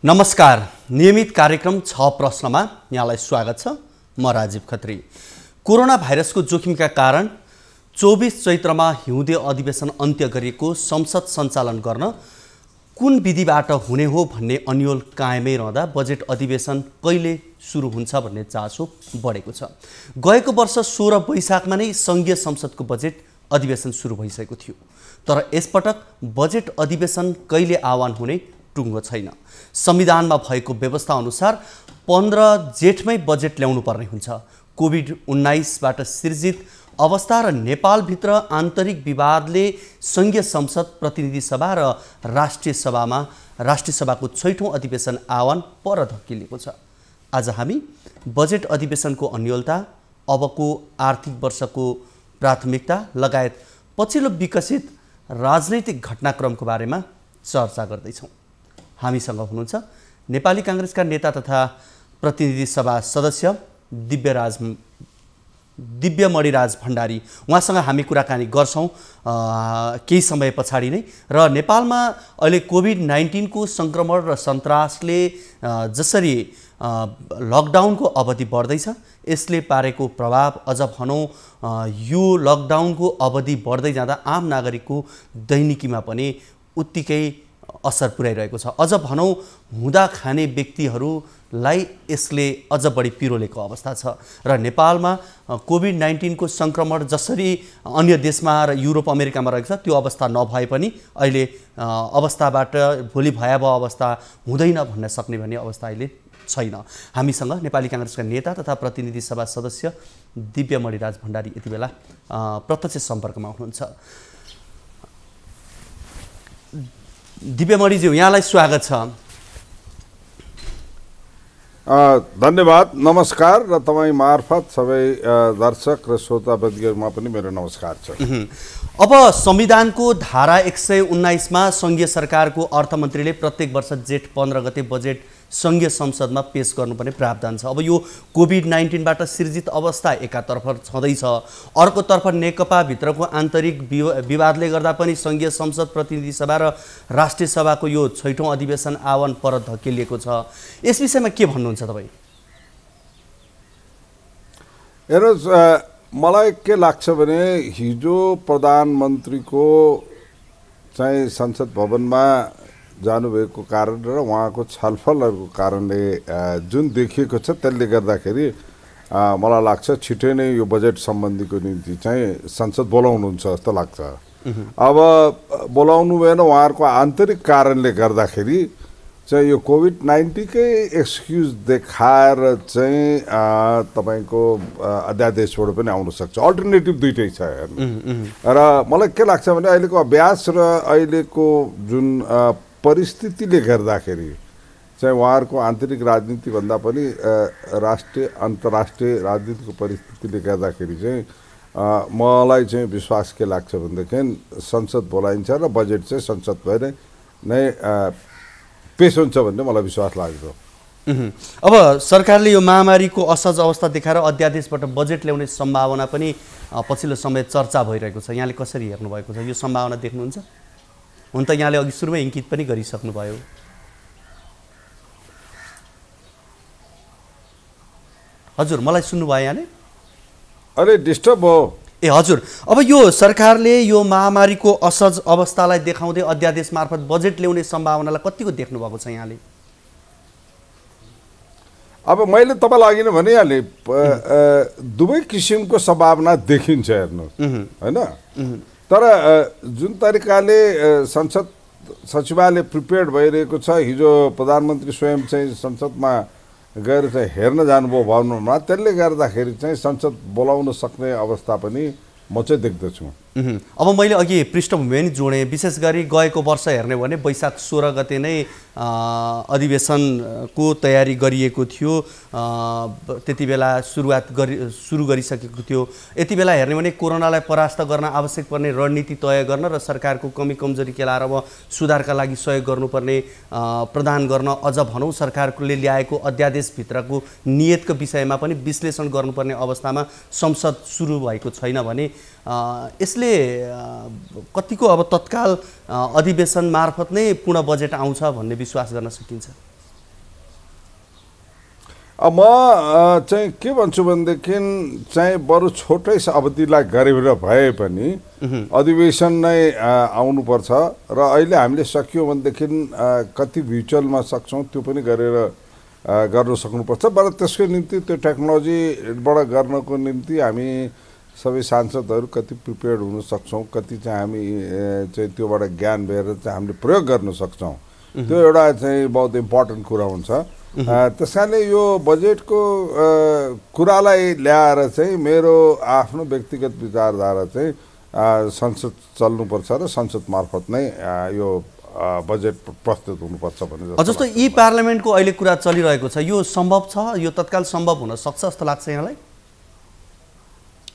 नमस्कार। नियमित कार्यक्रम 6 प्रश्नमा यहाँलाई स्वागत छ। म राजीव खत्री। कोरोना भाइरसको जोखिमका कारण 24 चैत्रमा हिउँदे अधिवेशन अन्त्य गरिएको संसद सञ्चालन गर्न कुन विधिबाट हुने हो भन्ने अन्यल कायमै रहँदा बजेट अधिवेशन कहिले सुरु हुन्छ भन्ने चासो बढेको छ। गएको वर्ष 16 वैशाखमा नै संघीय संसदको बजेट अधिवेशन सुरु भइसकेको थियो, तर यसपटक बजेट अधिवेशन कहिले आह्वान हुने टुङ्गो छैन। संविधानमा भएको व्यवस्था अनुसार 15 जेठमै बजेट ल्याउनु पर्ने हुन्छ। कोभिड-19बाट सिर्जित अवस्था र नेपालभित्र आन्तरिक विवादले संघीय संसद, प्रतिनिधि सभा र राष्ट्रिय सभाको 6औं अधिवेशन आह्वान पर धकिलिएको छ। आज हामी बजेट अधिवेशनको अन्यलता, अबको आर्थिक वर्षको प्राथमिकता लगायत पछिल्लो विकसित राजनैतिक घटनाक्रमको बारेमा चर्चा गर्दैछौँ। हामीसँग हुनुहुन्छ नेपाली कांग्रेसका नेता तथा प्रतिनिधि सभा सदस्य दिव्यमणिराज भण्डारी। उहाँसँग हामी कुराकानी गर्छौँ केही समय पछाडि नै। र नेपालमा अहिले कोभिड-19 को संक्रमण र सन्तासले जसरी लकडाउनको अवधि बढ्दैछ, यसले पारेको प्रभाव अझ भनौँ यो लकडाउनको अवधि बढ्दै जाँदा आम नागरिकको दैनिकीमा पनि उत्तिकै असर पुर्याइरहेको छ। अझ भनौँ हुँदा खाने व्यक्तिहरूलाई यसले अझ बढी पिरोलेको अवस्था छ। र नेपालमा कोभिड-19 को संक्रमण जसरी अन्य देशमा र युरोप अमेरिकामा रहेको छ, त्यो अवस्था नभए पनि अहिले अवस्थाबाट भोलि भयावह अवस्था हुँदैन भन्न सक्ने भन्ने अवस्था अहिले छैन। हामीसँग नेपाली कांग्रेसका नेता तथा प्रतिनिधि सभा सदस्य दिव्यमणिराज भण्डारी यति बेला प्रत्यक्ष सम्पर्कमा हुनुहुन्छ। दिव्यमणिज्यू, यहाँलाई स्वागत छ। धन्यवाद, नमस्कार। र तपाईँ मार्फत सबै दर्शक र श्रोतावृन्दमा पनि मेरो नमस्कार छ। अब संविधानको धारा 119 मा संघीय सरकारको अर्थमन्त्रीले प्रत्येक वर्ष जेठ 15 गते बजेट संघीय संसदमा पेश गर्नुपर्ने प्रावधान छ। अब यो कोभिड-19बाट सिर्जित अवस्था एकातर्फ छँदैछ, अर्कोतर्फ नेकपा भित्रको आन्तरिक विवादले गर्दा पनि संघीय संसद, प्रतिनिधि सभा र राष्ट्रिय सभाको यो 6औं अधिवेशन आह्वान पर धकेलिएको छ। यस विषयमा के भन्नुहुन्छ तपाईँ? हेर्नुहोस्, मलाई के लाग्छ भने हिजो प्रधानमन्त्रीको चाहिँ संसद भवनमा जानुभएको कारण र उहाँको छलफलहरूको कारणले जुन देखिएको छ, त्यसले गर्दाखेरि मलाई लाग्छ छिटै नै यो बजेट सम्बन्धीको निम्ति चाहिँ संसद बोलाउनुहुन्छ जस्तो लाग्छ। अब बोलाउनु भएन, उहाँहरूको आन्तरिक कारणले गर्दाखेरि चाहिँ यो कोभिड-19 कै एक्सक्युज देखाएर चाहिँ तपाईँको अध्यादेशबाट पनि आउन सक्छ। अल्टरनेटिभ दुइटै छ र मलाई के लाग्छ भने अहिलेको अभ्यास र अहिलेको जुन परिस्थितिले गर्दाखेरि चाहिँ उहाँहरूको आन्तरिक राजनीतिभन्दा पनि राष्ट्रिय अन्तर्राष्ट्रिय राजनीतिको परिस्थितिले गर्दाखेरि चाहिँ मलाई चाहिँ विश्वास के लाग्छ भनेदेखि संसद बोलाइन्छ र बजेट चाहिँ संसदमा नै पेश हुन्छ भन्ने मलाई विश्वास लाग्छ। अब सरकारले यो महामारीको असहज अवस्था देखाएर अध्यादेशबाट बजेट ल्याउने सम्भावना पनि पछिल्लो समय चर्चा भइरहेको छ। यहाँले कसरी हेर्नु भएको छ? यो सम्भावना देख्नुहुन्छ? हुन त यहाँले अघि सुरुमै इङ्कित पनि गरिसक्नुभयो। हजुर, मलाई सुन्नुभयो यहाँले? अरे डिस्टर्ब हो। ए हजुर, अब यो सरकारले यो महामारीको असहज अवस्थालाई देखाउँदै अध्यादेश मार्फत बजेट ल्याउने सम्भावनालाई कतिको देख्नु भएको छ यहाँले? अब मैले तपाईँलाई अघि नै भनिहालेँ, दुवै किसिमको सम्भावना देखिन्छ हेर्नु, होइन? तर जुन तरिकाले संसद सचिवालय प्रिपेयर्ड भइरहेको छ, हिजो प्रधानमन्त्री स्वयं चाहिँ संसदमा गएर चाहिँ हेर्न जानुभयो भवनमा, त्यसले गर्दाखेरि चाहिँ संसद बोलाउन सक्ने अवस्था पनि म चाहिँ देख्दछु। अब मैले अघि पृष्ठभूमि नि जोडेँ, विशेष गरी गएको वर्ष हेर्ने हो भने वैशाख 16 गते नै अधिवेशनको तयारी गरिएको थियो। त्यति बेला सुरु गरिसकेको थियो। यति बेला हेर्ने भने कोरोनालाई परास्त गर्न आवश्यक पर्ने रणनीति तय गर्न र सरकारको कमी कमजोरी केलाएर अब सुधारका लागि सहयोग गर्नुपर्ने प्रदान गर्न, अझ भनौँ सरकारले ल्याएको अध्यादेशभित्रको नियतको विषयमा पनि विश्लेषण गर्नुपर्ने अवस्थामा संसद सुरु भएको छैन भने यसले कतिको अब तत्काल अधिवेशन मार्फत नै पूर्ण बजेट आउँछ भन्ने विश्वास गर्न सकिन्छ? म चाहिँ के भन्छु भनेदेखि चाहिँ बरु छोटै अवधिलाई गरेर भए पनि अधिवेशन नै आउनुपर्छ र अहिले हामीले सक्यो भनेदेखि कति भर्चुअलमा सक्छौँ त्यो पनि गरेर गर्न सक्नुपर्छ। बरु त्यसको निम्ति त्यो टेक्नोलोजीबाट गर्नको निम्ति हामी सबै सांसदहरू कति प्रिपेयर्ड हुन सक्छौँ, कति चाहिँ हामी चाहिँ त्योबाट ज्ञान लिएर चाहिँ हामीले प्रयोग गर्न सक्छौँ, त्यो एउटा चाहिँ बहुत इम्पोर्टेन्ट कुरा हुन्छ। त्यस कारणले यो बजेटको कुरालाई ल्याएर चाहिँ मेरो आफ्नो व्यक्तिगत विचारधारा चाहिँ संसद चल्नुपर्छ र संसद मार्फत नै यो बजेट प्रस्तुत हुनुपर्छ भन्ने जस्तो ई पार्लियामेन्टको अहिले कुरा चलिरहेको छ, यो सम्भव छ? यो तत्काल सम्भव हुन सक्छ जस्तो लाग्छ यहाँलाई?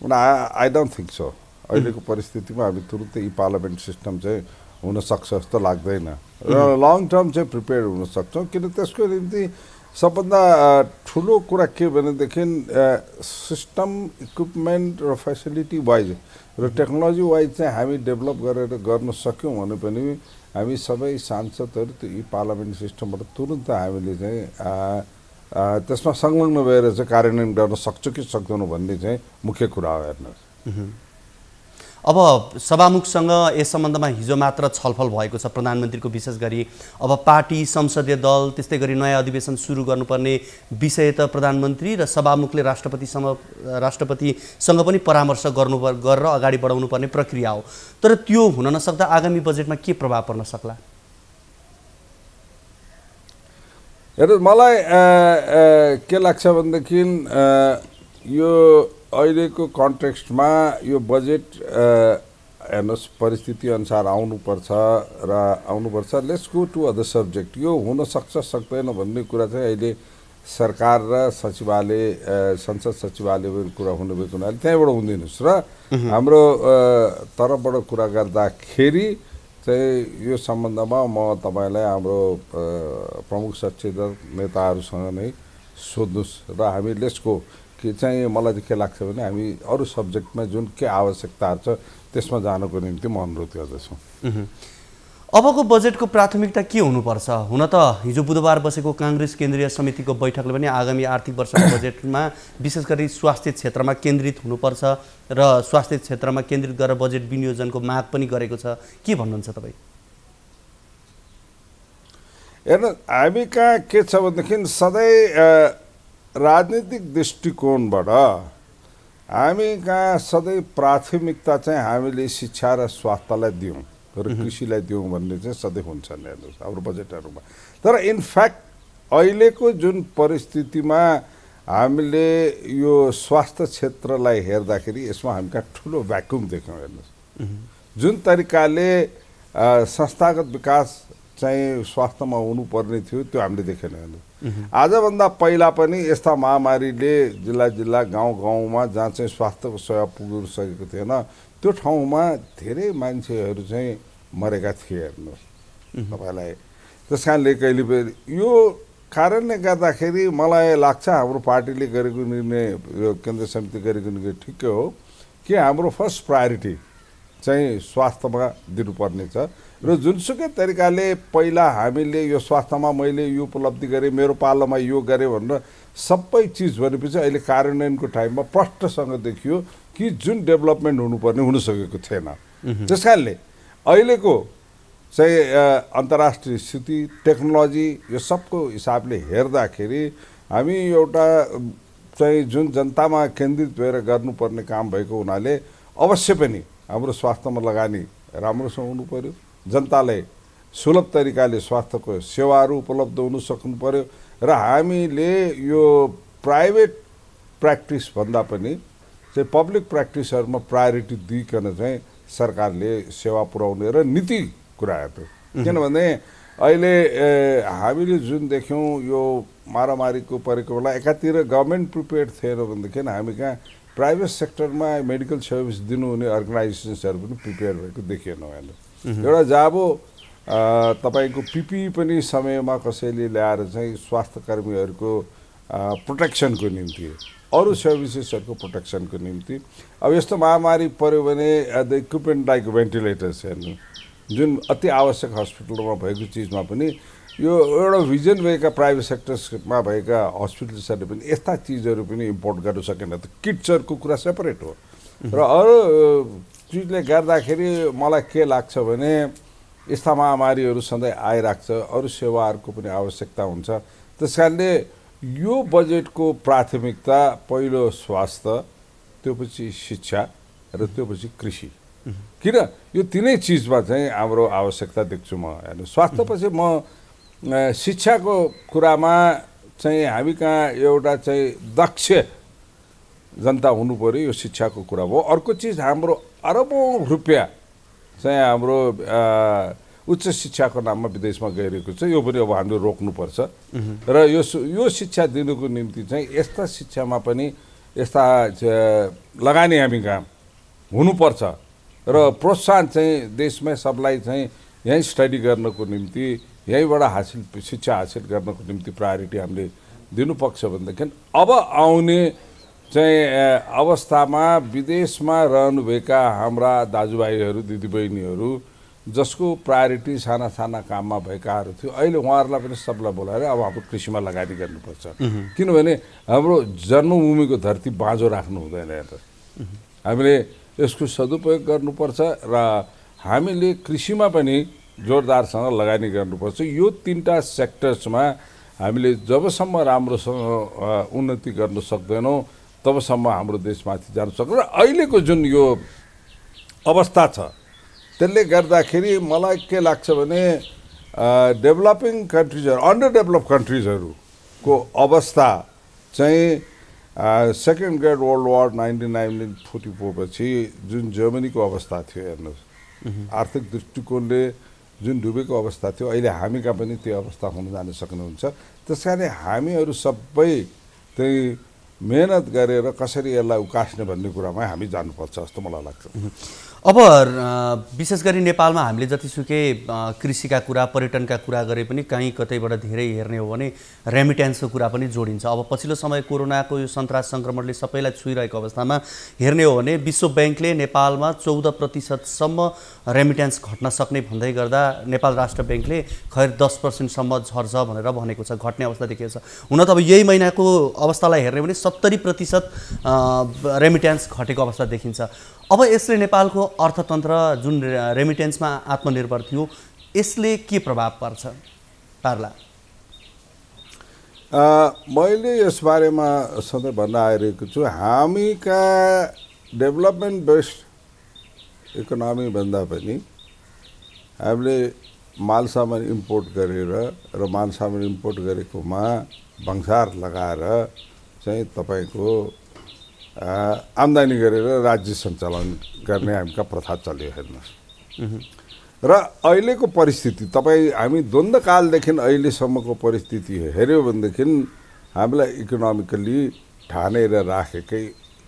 I don't think so. अहिलेको परिस्थितिमा हामी तुरुन्तै ई पार्लियामेन्ट सिस्टम चाहिँ हुन सक्छ जस्तो लाग्दैन र लङ टर्म चाहिँ प्रिपेयर हुन सक्छौँ। किन त्यसको निम्ति सबभन्दा ठुलो कुरा के भनेदेखि सिस्टम इक्विपमेन्ट र फेसिलिटी वाइज र टेक्नोलोजी वाइज चाहिँ हामी डेभलप गरेर गर्न सक्यौँ भने पनि हामी सबै सांसदहरू त्यो ई पार्लियामेन्ट सिस्टमबाट तुरुन्त हामीले चाहिँ त्यसमा संलग्न भएर चाहिँ कार्यान्वयन गर्न सक्छौँ कि सक्दैनौँ भन्ने चाहिँ मुख्य कुरा हो। हेर्नुहोस्, अब सभामुखसँग यस सम्बन्धमा हिजो मात्र छलफल भएको छ प्रधानमन्त्रीको, विशेष गरी अब पार्टी, संसदीय दल, त्यस्तै गरी नयाँ अधिवेशन सुरु गर्नुपर्ने विषय त प्रधानमन्त्री र सभामुखले राष्ट्रपतिसँग पनि परामर्श गरेर अगाडि बढाउनु पर्ने प्रक्रिया हो। तर त्यो हुन नसक्दा आगामी बजेटमा के प्रभाव पर्न सक्ला? हेर्नुहोस्, मलाई के लाग्छ भनेदेखि यो अहिलेको कन्टेक्स्टमा यो बजेट हेर्नुहोस् परिस्थिति अनुसार आउनुपर्छ। Let's go to other subject. यो हुन सक्छ सक्दैन भन्ने कुरा चाहिँ अहिले सरकार र सचिवालय संसद सचिवालयको कुरा हुनुभएको हुनाले त्यहीँबाट हुँदैनस् र हाम्रो तर्फबाट कुरा गर्दाखेरि चाहिँ यो सम्बन्धमा म तपाईँलाई हाम्रो प्रमुख सचेतक नेताहरूसँग नै सोध्नुहोस् र हामी लेट्स गो कि चाहिँ मलाई चाहिँ के लाग्छ भने हामी अरू सब्जेक्टमा जुन के आवश्यकताहरू छ त्यसमा जानको निम्ति म अनुरोध गर्दछु। अबको बजेटको प्राथमिकता के हुनुपर्छ? हुन त हिजो बुधबार बसेको काङ्ग्रेस केन्द्रीय समितिको बैठकले पनि आगामी आर्थिक वर्षको बजेटमा विशेष गरी स्वास्थ्य क्षेत्रमा केन्द्रित हुनुपर्छ र स्वास्थ्य क्षेत्रमा केन्द्रित गरेर बजेट विनियोजनको माग पनि गरेको छ। के भन्नुहुन्छ तपाईँ? हेर्नु, हामी कहाँ के छ भनेदेखि सधैँ राजनीतिक दृष्टिकोणबाट हामी कहाँ सधैँ प्राथमिकता चाहिँ हामीले शिक्षा र स्वास्थ्यलाई दिउँ र कृषिलाई दिउँ भन्ने चाहिँ सधैँ हुन्छ हेर्नुहोस् हाम्रो बजेटहरूमा। तर इनफ्याक्ट अहिलेको जुन परिस्थितिमा हामीले यो स्वास्थ्य क्षेत्रलाई हेर्दाखेरि यसमा हामी कहाँ ठुलो भ्याकुम देख्यौँ। हेर्नुहोस्, जुन तरिकाले संस्थागत विकास चाहिँ स्वास्थ्यमा हुनुपर्ने थियो त्यो हामीले देखेन। हेर्नुहोस्, आजभन्दा पहिला पनि यस्ता महामारीले जिल्ला गाउँमा जहाँ चाहिँ स्वास्थ्यको सेवा पुगिसकेको थिएन त्यो ठाउँमा धेरै मान्छेहरू चाहिँ मरेका थिए। हेर्नुहोस् तपाईँलाई, त्यस कारणले कहिले पनि यो कारणले गर्दाखेरि मलाई लाग्छ हाम्रो पार्टीले गरेको निर्णय, यो केन्द्रीय समिति गरेको निर्णय ठिकै हो कि हाम्रो फर्स्ट प्रायोरिटी चाहिँ स्वास्थ्यमा दिनुपर्ने छ र जुनसुकै तरिकाले पहिला हामीले यो स्वास्थ्यमा मैले यो उपलब्धि गरेँ, मेरो पालोमा यो गरेँ भनेर सबै चिज भनेपछि अहिले कार्यान्वयनको टाइममा प्रष्टसँग देखियो कि जुन डेभलपमेन्ट हुनुपर्ने हुन सकेको थिएन। त्यस कारणले अहिलेको चाहिँ अन्तर्राष्ट्रिय स्थिति, टेक्नोलोजी यो सबको हिसाबले हेर्दाखेरि हामी एउटा चाहिँ जुन जनतामा केन्द्रित भएर गर्नुपर्ने काम भएको हुनाले अवश्य पनि हाम्रो स्वास्थ्यमा लगानी राम्रोसँग हुनु पर्यो, जनतालाई सुलभ तरिकाले स्वास्थ्यको सेवाहरू उपलब्ध हुन सक्नु पर्यो र हामीले यो प्राइभेट प्र्याक्टिस भन्दा पनि चाहिँ पब्लिक प्र्याक्टिसहरूमा प्रायोरिटी दिइकन चाहिँ सरकारले सेवा पुर्याउने र नीति कुराहरू। किनभने अहिले हामीले जुन देख्यौँ यो मारामारीको परेको बेला एकातिर गभर्मेन्ट प्रिपेयर्ड थिएन भनेदेखि हामी कहाँ प्राइभेट सेक्टरमा मेडिकल सर्भिस दिनुहुने अर्गनाइजेसन्सहरू पनि प्रिपेयर भएको देखिएन। हेर्नु, एउटा जाबो तपाईँको पिपी पनि समयमा कसैले ल्याएर चाहिँ स्वास्थ्य कर्मीहरूको प्रोटेक्सनको निम्ति, अरू सर्भिसेसहरूको प्रोटेक्सनको निम्ति अब यस्तो महामारी पऱ्यो भने द इक्विपमेन्ट लाइक भेन्टिलेटर्स हेर्नु जुन अति आवश्यक हस्पिटलमा भएको चिजमा पनि यो एउटा भिजन भएका प्राइभेट सेक्टर्समा भएका हस्पिटल्सहरूले पनि यस्ता चिजहरू पनि इम्पोर्ट गर्न सकेन त किट्सहरूको कुरा सेपरेट हो र अरू चिजले गर्दाखेरि मलाई के लाग्छ भने यस्ता महामारीहरू सधैँ आइराख्छ अरू सेवाहरूको पनि आवश्यकता हुन्छ त्यस कारणले यो बजेटको प्राथमिकता पहिलो स्वास्थ्य त्योपछि शिक्षा र त्योपछि कृषि किन यो तीनै चिजमा चाहिँ हाम्रो आवश्यकता देख्छु म हेर्नु स्वास्थ्यपछि म शिक्षाको कुरामा चाहिँ हामी कहाँ एउटा चाहिँ दक्ष जनता हुनु पर्यो यो शिक्षाको कुरा हो अर्को चिज हाम्रो अरबौँ रुपियाँ चाहिँ हाम्रो उच्च शिक्षाको नाममा विदेशमा गइरहेको छ यो पनि अब हामीले रोक्नुपर्छ र यो शिक्षा दिनुको निम्ति चाहिँ यस्ता शिक्षामा पनि यस्ता लगानी हामी कहाँ हुनुपर्छ र प्रोत्साहन चाहिँ देशमै सबलाई चाहिँ यहीँ स्टडी गर्नको निम्ति यहीँबाट शिक्षा हासिल गर्नको निम्ति प्रायोरिटी हामीले दिनुपर्छ भनेदेखि अब आउने चाहिँ अवस्थामा विदेशमा रहनुभएका हाम्रा दाजुभाइहरू दिदीबहिनीहरू जसको प्रायोरिटी साना साना काममा भएकाहरू थियो अहिले उहाँहरूलाई पनि सबलाई बोलाएर अब हाम्रो कृषिमा लगानी गर्नुपर्छ किनभने हाम्रो जन्मभूमिको धरती बाँझो राख्नु हुँदैन हेर्नु हामीले यसको सदुपयोग गर्नुपर्छ र हामीले कृषिमा पनि जोरदारसँग लगानी गर्नुपर्छ यो तीनटा सेक्टर्समा हामीले जबसम्म राम्रोसँग उन्नति गर्न सक्दैनौँ तबसम्म हाम्रो देशमाथि जान सक्दैन र अहिलेको जुन यो अवस्था छ त्यसले गर्दाखेरि मलाई के लाग्छ भने डेभलपिङ कन्ट्रिजहरू अन्डर डेभलप कन्ट्रिजहरूको अवस्था चाहिँ सेकेन्ड ग्रेट वर्ल्ड वार 1944 पछि जुन जर्मनीको अवस्था थियो हेर्नुहोस् आर्थिक दृष्टिकोणले जुन डुबेको अवस्था थियो अहिले हामी कहाँ पनि त्यो अवस्था हुन जान सक्नुहुन्छ त्यस कारण हामीहरू सबै त्यही मेहनत गरेर कसरी यसलाई उकास्ने भन्ने कुरामा हामी जानुपर्छ जस्तो मलाई लाग्छ अब विशेष गरी नेपालमा हामीले जतिसुकै कृषिका कुरा पर्यटनका कुरा गरे पनि कहीँ कतैबाट धेरै हेर्ने हो भने रेमिट्यान्सको कुरा पनि जोडिन्छ अब पछिल्लो समय कोरोनाको यो सन्तास सङ्क्रमणले सबैलाई छुइरहेको अवस्थामा हेर्ने हो भने विश्व ब्याङ्कले नेपालमा 14% रेमिट्यान्स घट्न सक्ने भन्दै गर्दा नेपाल राष्ट्र ब्याङ्कले खैर 10% झर्छ भनेर भनेको छ घट्ने अवस्था देखिएको छ हुन त अब यही महिनाको अवस्थालाई हेर्ने भने 70% रेमिट्यान्स घटेको अवस्था देखिन्छ अब यसले नेपालको अर्थतन्त्र जुन रेमिटेन्समा आत्मनिर्भर थियो यसले के प्रभाव पार्ला मैले यसबारेमा सधैँ भन्न आइरहेको छु हामीका डेभलपमेन्ट बेस्ड इकोनोमी भन्दा पनि हामीले माल सामान इम्पोर्ट गरेर र माल सामान इम्पोर्ट गरेकोमा भंसार लगाएर चाहिँ तपाईको आम्दानी गरेर राज्य सञ्चालन गर्ने हामीका प्रथा चल्यो हेर्नुहोस् र अहिलेको परिस्थिति हामी द्वन्द्वकालदेखि अहिलेसम्मको परिस्थिति हेऱ्यो भनेदेखि हामीलाई इकोनोमिकली ठानेर राखेकै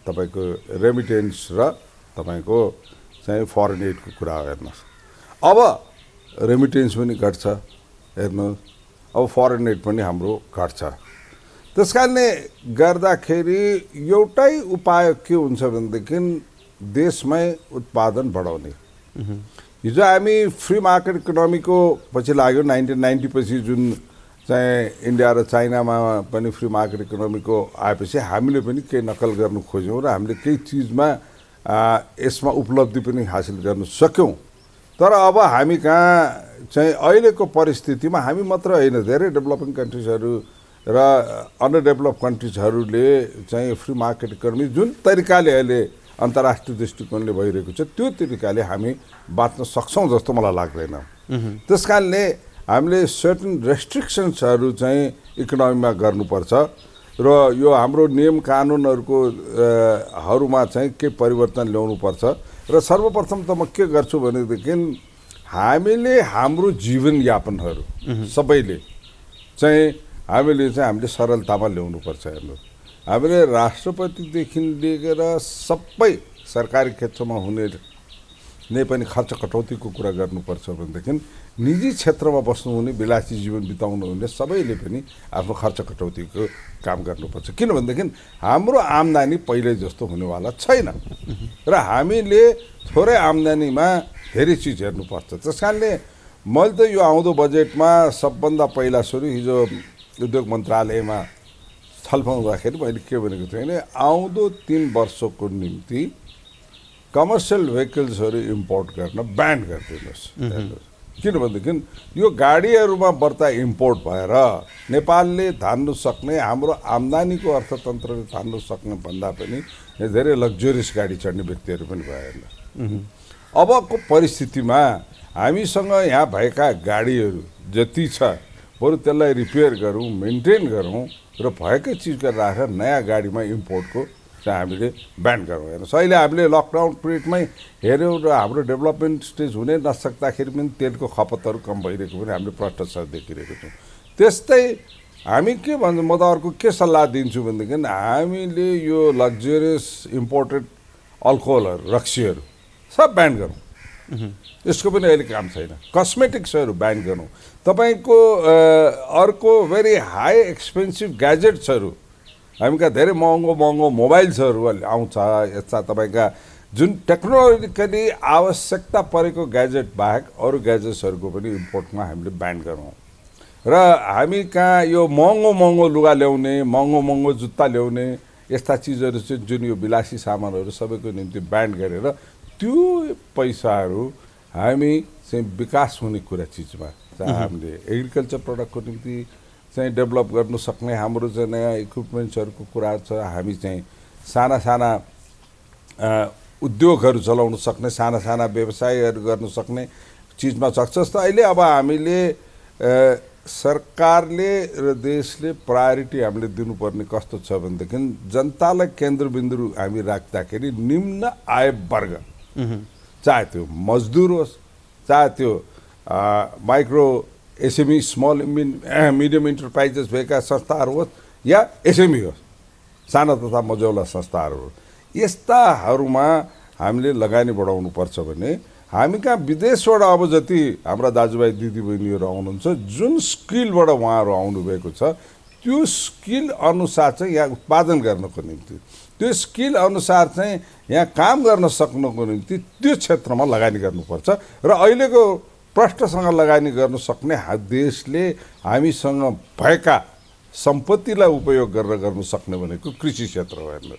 तपाईको रेमिटेन्स र तपाईको चाहिँ फरेन एडको कुरा हो हेर्नुहोस् अब रेमिटेन्स पनि घट्छ हेर्नुहोस् अब फरेन एड पनि हाम्रो घट्छ त्यसकारणले गर्दाखेरि एउटै उपाय के हुन्छ भनेदेखि देशमै उत्पादन बढाउने हिजो हामी फ्री मार्केट इकोनोमीको पछि लाग्यो 1990 पछि जुन चाहिँ इन्डिया र चाइनामा पनि फ्री मार्केट इकोनोमीको आएपछि हामीले पनि केही नकल गर्न खोज्यौँ र हामीले केही चिजमा यसमा उपलब्धि पनि हासिल गर्न सक्यौँ तर अब हामी कहाँ चाहिँ अहिलेको परिस्थितिमा हामी मात्र होइन धेरै डेभलपिङ कन्ट्रिजहरू र अन्डर डेभलप कन्ट्रिजहरूले चाहिँ फ्री मार्केट इकोनोमी जुन तरिकाले अहिले अन्तर्राष्ट्रिय दृष्टिकोणले भइरहेको छ त्यो तरिकाले हामी बाँच्न सक्छौँ जस्तो मलाई लाग्दैन त्यसकारणले हामीले सर्टेन रेस्ट्रिक्सन्सहरू चाहिँ इकोनोमीमा गर्नुपर्छ र यो हाम्रो नियम कानुनहरूको हरूमा चाहिँ के परिवर्तन ल्याउनुपर्छ र सर्वप्रथम त म के गर्छु भनेदेखि हामीले हाम्रो जीवनयापनहरू सबैले चाहिँ हामीले सरलतामा ल्याउनुपर्छ हेर्नु हामीले राष्ट्रपतिदेखि लिएर सबै सरकारी क्षेत्रमा हुने नै पनि खर्च कटौतीको कुरा गर्नुपर्छ भनेदेखि निजी क्षेत्रमा बस्नुहुने विलासी जीवन बिताउनु हुने सबैले पनि आफ्नो खर्च कटौतीको काम गर्नुपर्छ किनभनेदेखि हाम्रो आम्दानी पहिले जस्तो हुनेवाला छैन र हामीले थोरै आम्दानीमा धेरै चिज हेर्नुपर्छ त्यसकारणले मैले त यो आउँदो बजेटमा सबभन्दा पहिला सुरु हिजो उद्योग मन्त्रालयमा छलफल हुँदाखेरि मैले के भनेको थिएँ भने आउँदो 3 वर्षको निम्ति कमर्सियल भेहिकल्सहरू इम्पोर्ट गर्न ब्यान गरिदिनुहोस्। किनभनेदेखि यो गाडीहरूमा बढ्ता इम्पोर्ट भएर नेपालले धान्नु सक्ने, हाम्रो आम्दानीको अर्थतन्त्रले धान्नु सक्ने भन्दा पनि धेरै लग्जरियस गाडी चढ्ने व्यक्तिहरू पनि भएन। अबको परिस्थितिमा हामीसँग यहाँ भएका गाडीहरू जति छ बरु त्यसलाई रिपेयर गरौँ, मेन्टेन गरौँ र भएकै चिज गरेर राखेर नयाँ गाडीमा इम्पोर्टको चाहिँ हामीले ब्यान गरौँ। हेर्नुहोस् अहिले हामीले लकडाउन पिरियडमै हेऱ्यौँ र हाम्रो डेभलपमेन्ट स्टेज हुनै नसक्दाखेरि पनि तेलको खपतहरू कम भइरहेको पनि हामीले प्रष्ट देखिरहेको छौँ। त्यस्तै हामी के भन्छ, म त अर्को के सल्लाह दिन्छु भनेदेखि हामीले यो लग्जरियस इम्पोर्टेड अल्कोहलहरू, रक्सीहरू सब ब्यान गरौँ। यसको पनि अहिले काम छैन। कस्मेटिक्सहरू ब्यान गरौँ। तपाईँको अर्को भेरी हाई एक्सपेन्सिभ ग्याजेट्सहरू, हामीका धेरै महँगो मोबाइल्सहरू आउँछ, यस्ता तपाईँका जुन टेक्नोलोजिकली आवश्यकता परेको ग्याजेट बाहेक अरू ग्याजेट्सहरूको पनि इम्पोर्टमा हामीले ब्यान गरौँ। र हामी कहाँ यो महँगो लुगा ल्याउने, महँगो जुत्ता ल्याउने यस्ता चिजहरू चाहिँ जुन यो विलासी सामानहरू सबैको निम्ति ब्यान गरेर त्यो पैसाहरू हामी चाहिँ विकास हुने कुरा चिजमा हामीले एग्रिकल्चर प्रडक्टको निम्ति चाहिँ डेभलप गर्नु सक्ने हाम्रो चाहिँ नयाँ इक्विपमेन्ट्सहरूको कुरा छ। हामी चाहिँ साना उद्योगहरू चलाउन सक्ने, साना व्यवसायहरू गर्न सक्ने चिजमा सक्छ। जस्तो अहिले अब हामीले सरकारले र देशले प्रायोरिटी हामीले दिनुपर्ने कस्तो छ भनेदेखि जनतालाई केन्द्रबिन्दु हामी राख्दाखेरि निम्न आय वर्ग, चाहे त्यो मजदुर होस्, चाहे त्यो micro SME small medium enterprises भएका संस्थाहरू होस् या एसएमई होस्, साना तथा मझौला संस्थाहरू होस्, यस्ताहरूमा हामीले लगानी बढाउनुपर्छ भने हामी कहाँ विदेशबाट अब जति हाम्रा दाजुभाइ दिदीबहिनीहरू आउनुहुन्छ, जुन स्किलबाट उहाँहरू आउनुभएको छ त्यो स्किल अनुसार चाहिँ यहाँ उत्पादन गर्नको निम्ति, त्यो स्किल अनुसार चाहिँ यहाँ काम गर्न सक्नको निम्ति त्यो क्षेत्रमा लगानी गर्नुपर्छ। र अहिलेको प्रष्टसँग लगानी गर्न सक्ने देशले हामीसँग भएका सम्पत्तिलाई उपयोग गरेर गर्न सक्ने भनेको कृषि क्षेत्र हो। हेर्नु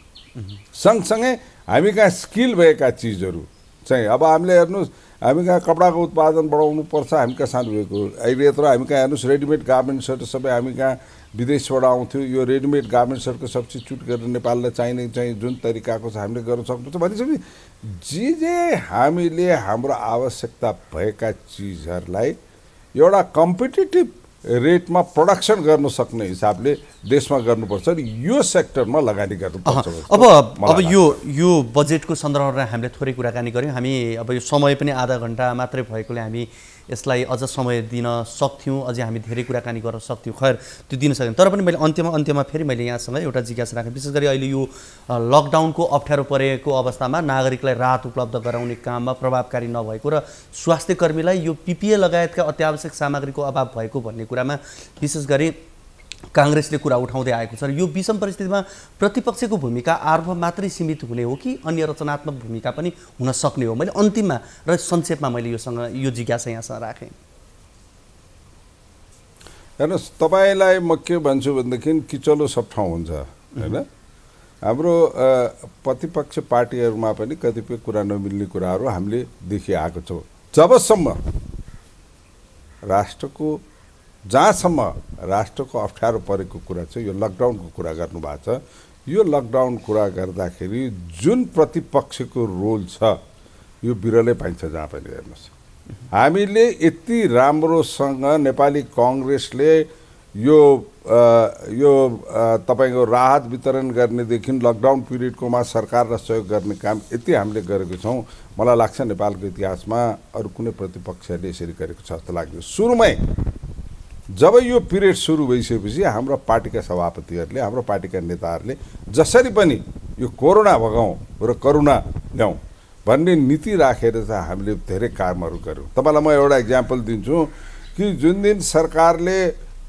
सँगसँगै हामी कहाँ स्किल भएका चिजहरू चाहिँ अब हामीले हेर्नुहोस्, हामी कहाँ कपडाको उत्पादन बढाउनु पर्छ। हामी कहाँ सानो भएको अहिले यत्रो हामी कहाँ हेर्नुहोस् रेडिमेड गार्मेन्ट्सहरू सबै हामी कहाँ विदेशबाट आउँथ्यो। यो रेडिमेड गार्मेन्ट्सहरूको सब्स्टिट्युट गरेर नेपाललाई चाहिने जुन तरिकाको छ हामीले गर्न सक्नुपर्छ। भनेपछि जे हामीले हाम्रो आवश्यकता भएका चिजहरूलाई एउटा कम्पिटिटिभ रेटमा प्रोडक्सन गर्न सक्ने हिसाबले देशमा गर्नुपर्छ र यो सेक्टरमा लगानी गर्नुपर्छ। अब यो बजेटको सन्दर्भमा हामीले थोरै कुराकानी गऱ्यौँ। हामी अब यो समय पनि आधा घन्टा मात्रै भएकोले हामी यसलाई अझ समय दिन सक्थ्यौँ, अझै हामी धेरै कुराकानी गर्न सक्थ्यौँ, खैर त्यो दिन सकेन। तर पनि मैले अन्त्यमा फेरि मैले यहाँसँग एउटा जिज्ञासा राखेँ। विशेष गरी अहिले यो लकडाउनको अप्ठ्यारो परेको अवस्थामा नागरिकलाई राहत उपलब्ध गराउने काममा प्रभावकारी नभएको र स्वास्थ्यकर्मीलाई यो पिपिए लगायतका अत्यावश्यक सामग्रीको अभाव भएको भन्ने कुरामा विशेष गरी काङ्ग्रेसले कुरा उठाउँदै आएको छ। र यो विषम परिस्थितिमा प्रतिपक्षको भूमिका आर्फ मात्रै सीमित हुने हो कि अन्य रचनात्मक भूमिका पनि हुन सक्ने हो? मैले अन्तिममा र संक्षेपमा मैले यो जिज्ञासा यहाँसँग राखेँ। हेर्नुहोस्, तपाईँलाई म के भन्छु भनेदेखि किचलो सब ठाउँ हुन्छ होइन। हाम्रो प्रतिपक्ष पार्टीहरूमा पनि कतिपय कुरा नमिल्ने कुराहरू हामीले देखिआएको छौँ। जबसम्म राष्ट्रको जहाँसम्म राष्ट्रको अप्ठ्यारो परेको कुरा छ, यो लकडाउनको कुरा गर्नुभएको छ, यो लकडाउन कुरा गर्दाखेरि जुन प्रतिपक्षको रोल छ यो बिरलै पाइन्छ जहाँ पनि। हेर्नुहोस्, हामीले यति राम्रोसँग नेपाली कङ्ग्रेसले यो तपाईँको राहत वितरण गर्नेदेखि लकडाउन पिरियडकोमा सरकारलाई सहयोग गर्ने काम यति हामीले गरेको छौँ, मलाई लाग्छ नेपालको इतिहासमा अरू कुनै प्रतिपक्षले यसरी गरेको छ जस्तो लाग्यो। सुरुमै जब यो पिरियड सुरु भइसकेपछि हाम्रो पार्टीका सभापतिहरूले, हाम्रो पार्टीका नेताहरूले जसरी पनि यो कोरोना भगाउँ र करुणा ल्याउँ भन्ने नीति राखेर चाहिँ हामीले धेरै कामहरू गऱ्यौँ। तपाईँलाई म एउटा इक्जाम्पल दिन्छु कि जुन दिन सरकारले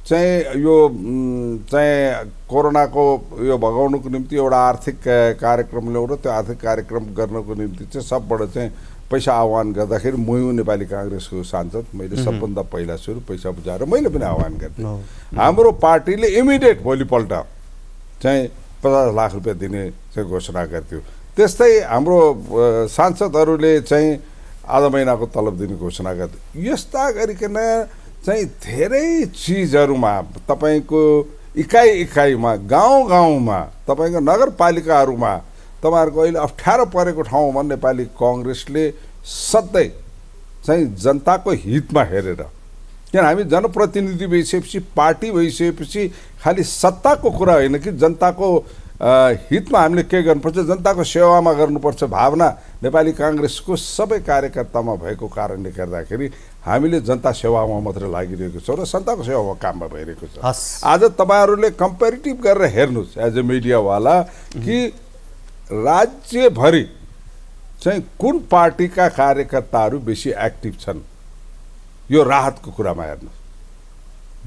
चाहिँ यो कोरोनाको यो भगाउनुको निम्ति एउटा आर्थिक कार्यक्रम ल्याउँ र त्यो आर्थिक कार्यक्रम गर्नको निम्ति चाहिँ सबबाट चाहिँ पैसा आह्वान गर्दाखेरि म नेपाली काङ्ग्रेसको सांसद, मैले सबभन्दा पहिला सुरु पैसा बुझाएर मैले पनि आह्वान गरेँ। हाम्रो पार्टीले इमिडिएट भोलिपल्ट चाहिँ 50 लाख रुपियाँ दिने चाहिँ घोषणा गर्थ्यो। त्यस्तै हाम्रो सांसदहरूले चाहिँ आधा महिनाको तलब दिने घोषणा गर्थ्यो। यस्ता गरिकन चाहिँ धेरै चिजहरूमा तपाईँको इकाइमा गाउँमा तपाईँको नगरपालिकाहरूमा तपाईँहरूको अहिले अप्ठ्यारो परेको ठाउँमा नेपाली काङ्ग्रेसले सधैँ चाहिँ जनताको हितमा हेरेर, किन हामी जनप्रतिनिधि भइसकेपछि पार्टी भइसकेपछि खालि सत्ताको कुरा होइन कि जनताको हितमा हामीले के गर्नुपर्छ, जनताको सेवामा गर्नुपर्छ भावना नेपाली काङ्ग्रेसको सबै कार्यकर्तामा भएको कारणले गर्दाखेरि हामीले जनता सेवामा मात्र लागिरहेको छौँ र जनताको सेवामा काममा भइरहेको छ। आज तपाईँहरूले कम्पेरिटिभ गरेर हेर्नुहोस् एज ए मिडियावाला कि राज्यभरि चाहिँ कुन पार्टीका कार्यकर्ताहरू बेसी एक्टिभ छन्, यो राहतको कुरामा हेर्नुहोस्,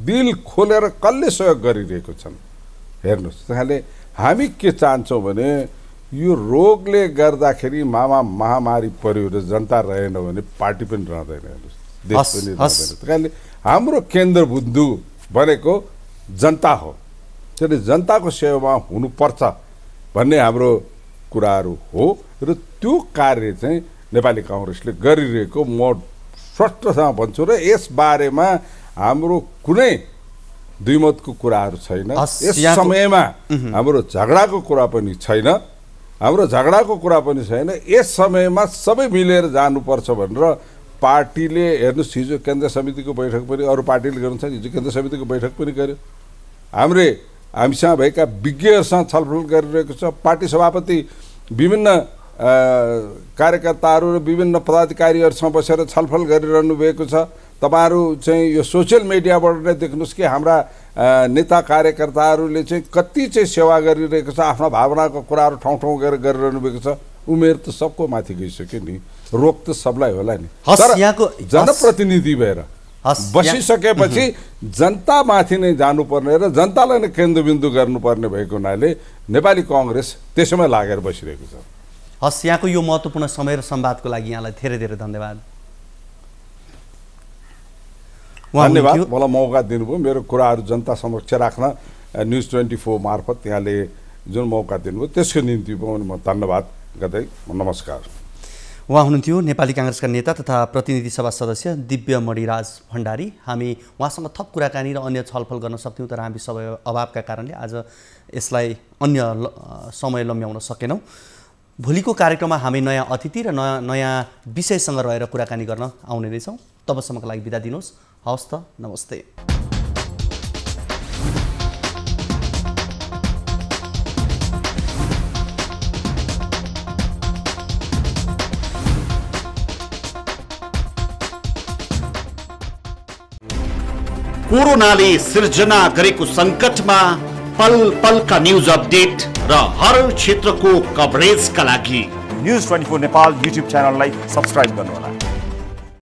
दिल खोलेर कसले सहयोग गरिरहेको छन् हेर्नुहोस्। त्यसैले हामी के चाहन्छौँ भने यो रोगले गर्दाखेरि महामारी पर्यो र जनता रहेन भने पार्टी पनि रहँदैन, हेर्नुहोस्, देश पनि रहँदैन। त्यसैले हाम्रो केन्द्रबिन्दु भनेको जनता हो, त्यसले जनताको सेवामा हुनुपर्छ भन्ने हाम्रो कुराहरू हो र त्यो कार्य चाहिँ नेपाली काङ्ग्रेसले गरिरहेको म स्पष्टसँग भन्छु र यसबारेमा हाम्रो कुनै द्विमतको कुराहरू छैन। यस समयमा हाम्रो झगडाको कुरा पनि छैन, यस समयमा सबै मिलेर जानुपर्छ भनेर पार्टीले हेर्नुहोस्, हिजो केन्द्र समितिको बैठक पनि अरू पार्टीले गर्नुहुन्छ, हिजो केन्द्र समितिको बैठक पनि गर्यो। हामीसँग भएका विज्ञहरूसँग छलफल गरिरहेको छ। पार्टी सभापति विभिन्न कार्यकर्ताहरू र विभिन्न पदाधिकारीहरूसँग बसेर छलफल गरिरहनु भएको छ। तपाईँहरू चाहिँ यो सोसियल मिडियाबाट नै देख्नुहोस् कि हाम्रा नेता कार्यकर्ताहरूले चाहिँ कति चाहिँ सेवा गरिरहेको छ, आफ्ना भावनाको कुराहरू ठाउँ गएर गरिरहनु भएको छ। उमेर त सबको माथि गइसक्यो नि, रोग त सबलाई होला नि, तर जनप्रतिनिधि भएर बसिसकेपछि जनतामाथि नै जानुपर्ने र जनतालाई नै केन्द्रबिन्दु गर्नुपर्ने भएको हुनाले नेपाली काङ्ग्रेस त्यसैमा लागेर बसिरहेको छ। हस्, यहाँको यो महत्त्वपूर्ण समय र संवादको लागि यहाँलाई धेरै धेरै धन्यवाद। मलाई मौका दिनुभयो, मेरो कुराहरू जनता समक्ष राख्न न्युज 24 मार्फत यहाँले जुन मौका दिनुभयो त्यसको निम्ति पनि म धन्यवाद गर्दै नमस्कार। उहाँ हुनुहुन्थ्यो नेपाली काङ्ग्रेसका नेता तथा प्रतिनिधि सभा सदस्य दिव्य मणिराज भण्डारी। हामी उहाँसँग थप कुराकानी र अन्य छलफल गर्न सक्थ्यौँ, तर हामी समय अभावका कारणले आज यसलाई अन्य समय लम्ब्याउन सकेनौँ। भोलिको कार्यक्रममा हामी नयाँ अतिथि र नयाँ विषयसँग रहेर कुराकानी गर्न आउने नै छौँ। तबसम्मको लागि बिदा दिनुहोस्। हवस् त, नमस्ते। कोरोनाले सिर्जना गरेको सङ्कटमा पल पलका न्युज अपडेट र हर क्षेत्रको कभरेजका लागि न्युज 24 नेपाल युट्युब च्यानललाई सब्स्क्राइब गर्नुहोला।